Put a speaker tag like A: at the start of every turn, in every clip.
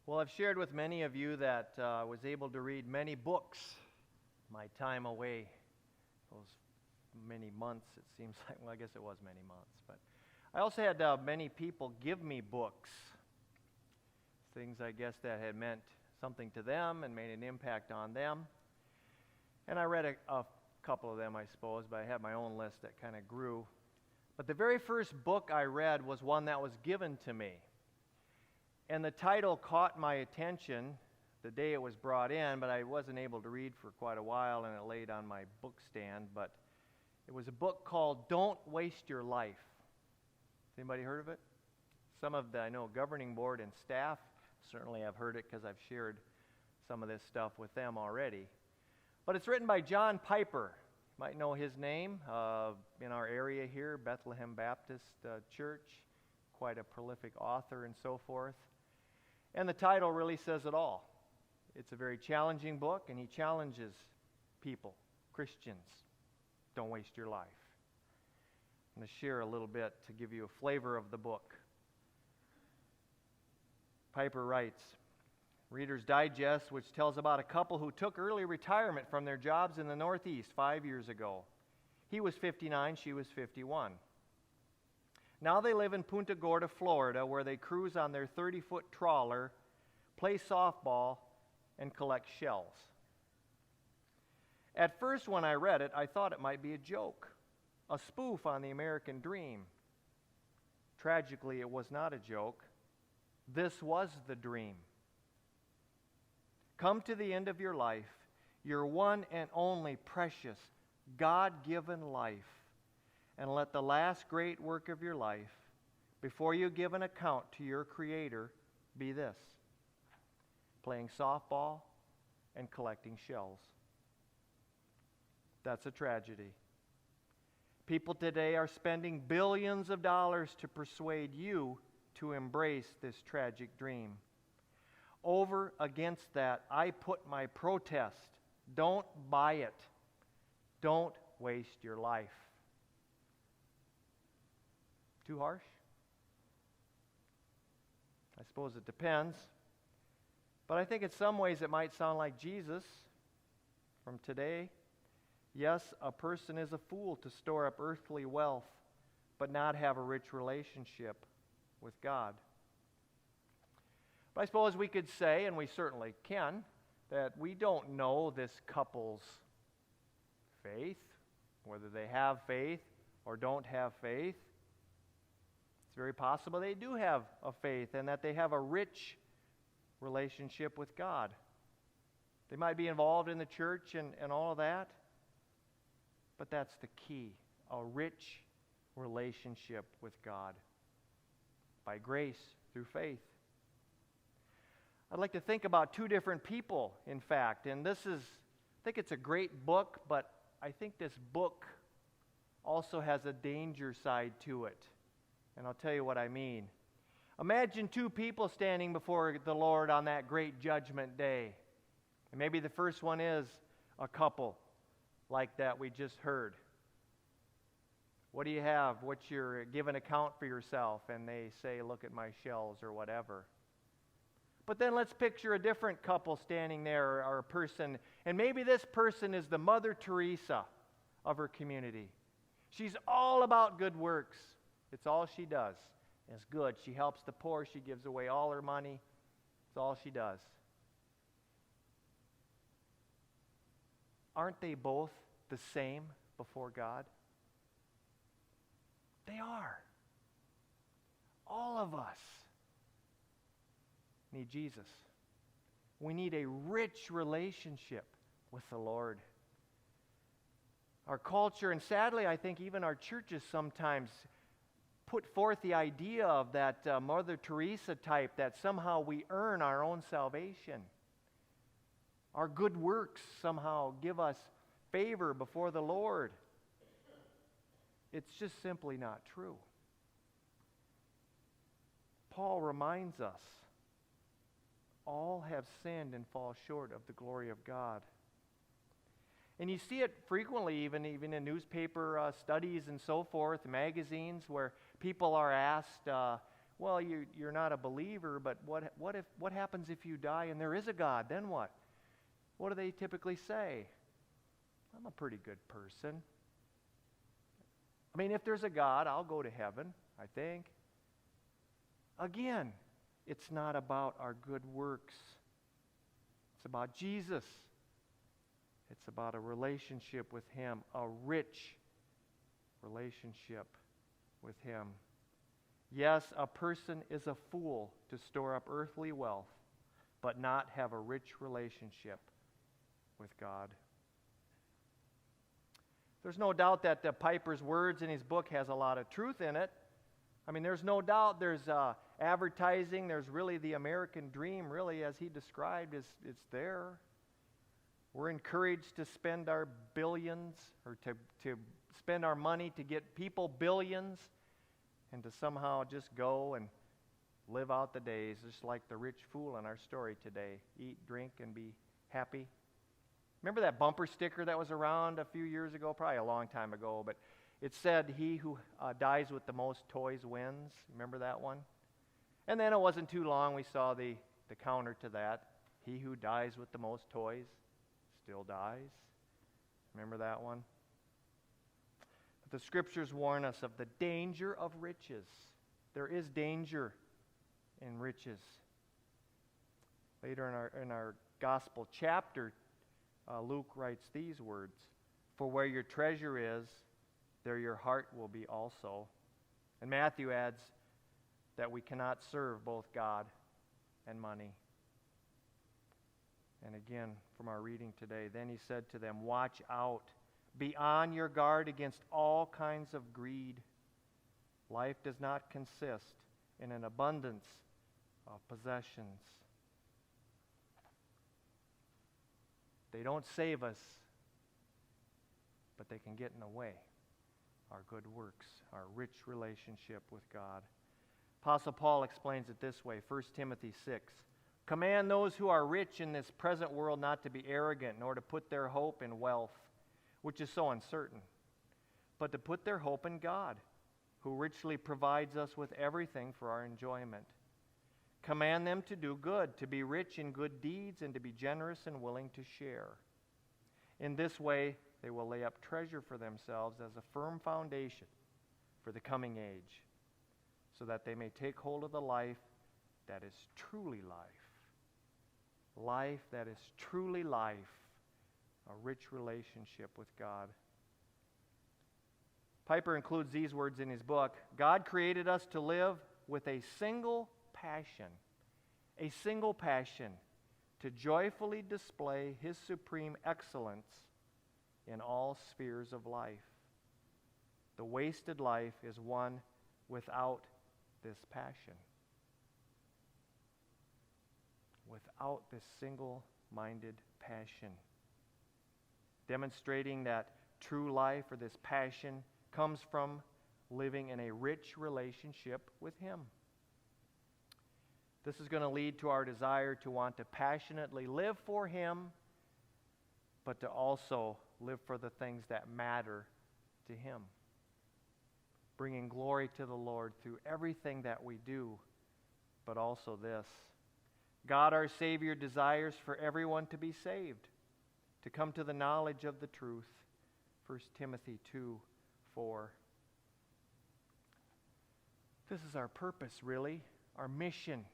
A: Well, I've shared with many of you that I was able to read many books my time away, those many months, it seems like. Well, I guess it was many months. But I also had many people give me books, things I guess that had meant something to them and made an impact on them. And I read a couple of them, I suppose, but I had my own list that kind of grew. But the very first book I read was one that was given to me. And the title caught my attention the day it was brought in, but I wasn't able to read for quite a while, and it laid on my book stand. But it was a book called Don't Waste Your Life. Anybody heard of it? Some of the, I know, governing board and staff certainly have heard it because I've shared some of this stuff with them already. But it's written by John Piper. You might know his name in our area here, Bethlehem Baptist Church. Quite a prolific author and so forth. And the title really says it all. It's a very challenging book, and he challenges people, Christians. Don't waste your life. I'm going to share a little bit to give you a flavor of the book. Piper writes, Reader's Digest, which tells about a couple who took early retirement from their jobs in the Northeast 5 years ago. He was 59, she was 51. Now they live in Punta Gorda, Florida, where they cruise on their 30-foot trawler, play softball, and collect shells. At first, when I read it, I thought it might be a joke, a spoof on the American dream. Tragically, it was not a joke. This was the dream. Come to the end of your life, your one and only precious, God-given life, and let the last great work of your life, before you give an account to your Creator, be this: playing softball and collecting shells. That's a tragedy. People today are spending billions of dollars to persuade you to embrace this tragic dream. Over against that, I put my protest. Don't buy it. Don't waste your life. Too harsh? I suppose it depends. But I think in some ways it might sound like Jesus from today. Yes, a person is a fool to store up earthly wealth, but not have a rich relationship with God. But I suppose we could say, and we certainly can, that we don't know this couple's faith, whether they have faith or don't have faith. It's very possible they do have a faith and that they have a rich relationship with God. They might be involved in the church and all of that, but that's the key, a rich relationship with God by grace through faith. I'd like to think about two different people, in fact, and I think it's a great book, but I think this book also has a danger side to it. And I'll tell you what I mean. Imagine two people standing before the Lord on that great judgment day. And maybe the first one is a couple like that we just heard. What do you have? What's your give an account for yourself? And they say, look at my shells or whatever. But then let's picture a different couple standing there, or a person, and maybe this person is the Mother Teresa of her community. She's all about good works. It's all she does. It's good. She helps the poor. She gives away all her money. It's all she does. Aren't they both the same before God? They are. All of us need Jesus. We need a rich relationship with the Lord. Our culture, and sadly I think even our churches sometimes put forth the idea of that Mother Teresa type, that somehow we earn our own salvation. Our good works somehow give us favor before the Lord. It's just simply not true. Paul reminds us, all have sinned and fall short of the glory of God. And you see it frequently, even in newspaper studies and so forth, magazines, where people are asked, well, you're not a believer, but what happens if you die and there is a God? Then what? What do they typically say? I'm a pretty good person. I mean, if there's a God, I'll go to heaven, I think. Again, it's not about our good works. It's about Jesus. It's about a relationship with Him, a rich relationship with Him. Yes, a person is a fool to store up earthly wealth, but not have a rich relationship with God. There's no doubt that Piper's words in his book has a lot of truth in it. I mean, there's no doubt there's advertising, there's really the American dream, really, as he described, it's there. We're encouraged to spend our billions, or to spend our money to get people billions, and to somehow just go and live out the days, just like the rich fool in our story today. Eat, drink, and be happy. Remember that bumper sticker that was around a few years ago? Probably a long time ago, but it said, "He who dies with the most toys wins." Remember that one? And then it wasn't too long we saw the counter to that. "He who dies with the most toys still dies." Remember that one? But the Scriptures warn us of the danger of riches. There is danger in riches. Later in our gospel chapter, Luke writes these words, "For where your treasure is, there your heart will be also." And Matthew adds that we cannot serve both God and money. And again, from our reading today, then he said to them, "Watch out. Be on your guard against all kinds of greed. Life does not consist in an abundance of possessions." They don't save us, but they can get in the way. Our good works, our rich relationship with God. Apostle Paul explains it this way, 1 Timothy 6. "Command those who are rich in this present world not to be arrogant, nor to put their hope in wealth, which is so uncertain, but to put their hope in God, who richly provides us with everything for our enjoyment. Command them to do good, to be rich in good deeds, and to be generous and willing to share. In this way, they will lay up treasure for themselves as a firm foundation for the coming age, so that they may take hold of the life that is truly life. Life that is truly life, a rich relationship with God." Piper includes these words in his book. "God created us to live with a single passion, to joyfully display His supreme excellence in all spheres of life. The wasted life is one without this passion, without this single-minded passion, demonstrating that true life, or this passion, comes from living in a rich relationship with Him. This is going to lead to our desire to want to passionately live for Him, but to also live for the things that matter to Him, bringing glory to the Lord through everything that we do, but also this. God our Savior desires for everyone to be saved, to come to the knowledge of the truth. 1 Timothy 2:4. This is our purpose, really, our mission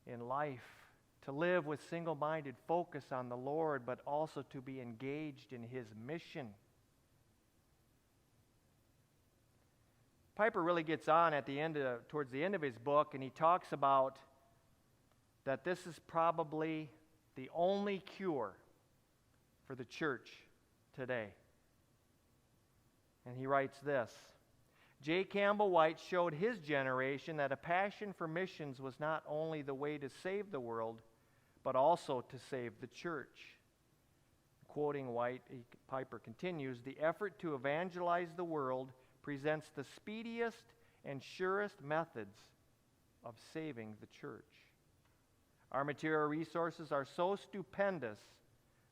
A: in life, to live with single-minded focus on the Lord, but also to be engaged in His mission. Piper really gets on towards the end of his book, and he talks about that this is probably the only cure for the church today. And he writes this: "J. Campbell White showed his generation that a passion for missions was not only the way to save the world, but also to save the church." Quoting White, Piper continues, "The effort to evangelize the world presents the speediest and surest methods of saving the church. Our material resources are so stupendous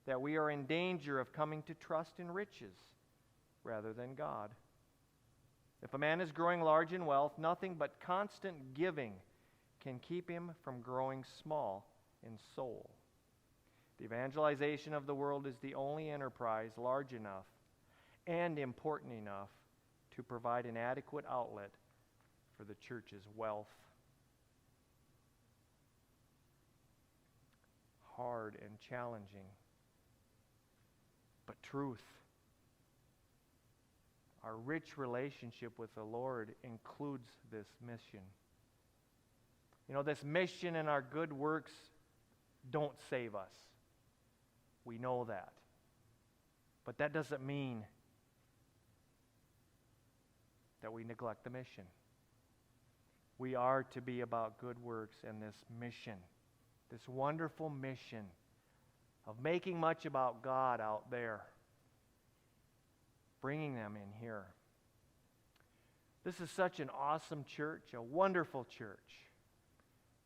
A: that we are in danger of coming to trust in riches rather than God. If a man is growing large in wealth, nothing but constant giving can keep him from growing small in soul. The evangelization of the world is the only enterprise large enough and important enough to provide an adequate outlet for the church's wealth. Hard and challenging, but truth. Our rich relationship with the Lord includes this mission. You know, this mission and our good works don't save us. We know that. But that doesn't mean that we neglect the mission. We are to be about good works and this mission, this wonderful mission of making much about God out there, bringing them in here. This is such an awesome church, a wonderful church.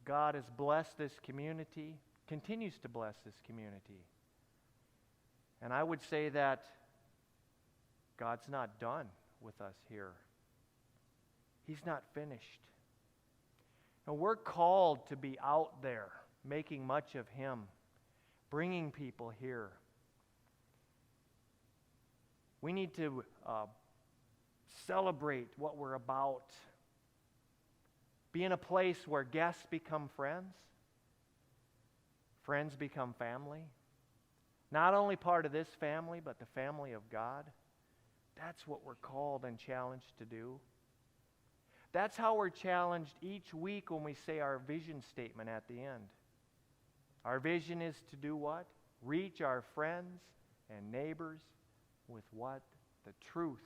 A: God has blessed this community, continues to bless this community. And I would say that God's not done with us here. He's not finished. And we're called to be out there, making much of Him, bringing people here. We need to celebrate what we're about. Be in a place where guests become friends, friends become family. Not only part of this family, but the family of God. That's what we're called and challenged to do. That's how we're challenged each week when we say our vision statement at the end. Our vision is to do what? Reach our friends and neighbors with what? The truth,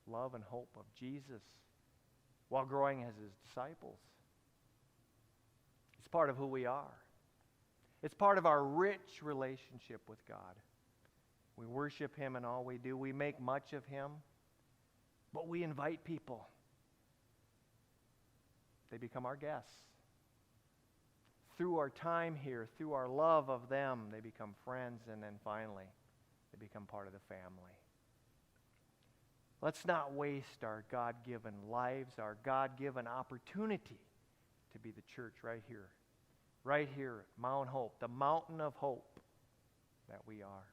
A: love, and hope of Jesus while growing as His disciples. It's part of who we are. It's part of our rich relationship with God. We worship Him in all we do. We make much of Him, but we invite people. They become our guests. Through our time here, through our love of them, they become friends, and then finally, they become part of the family. Let's not waste our God-given lives, our God-given opportunity to be the church right here at Mount Hope, the mountain of hope that we are.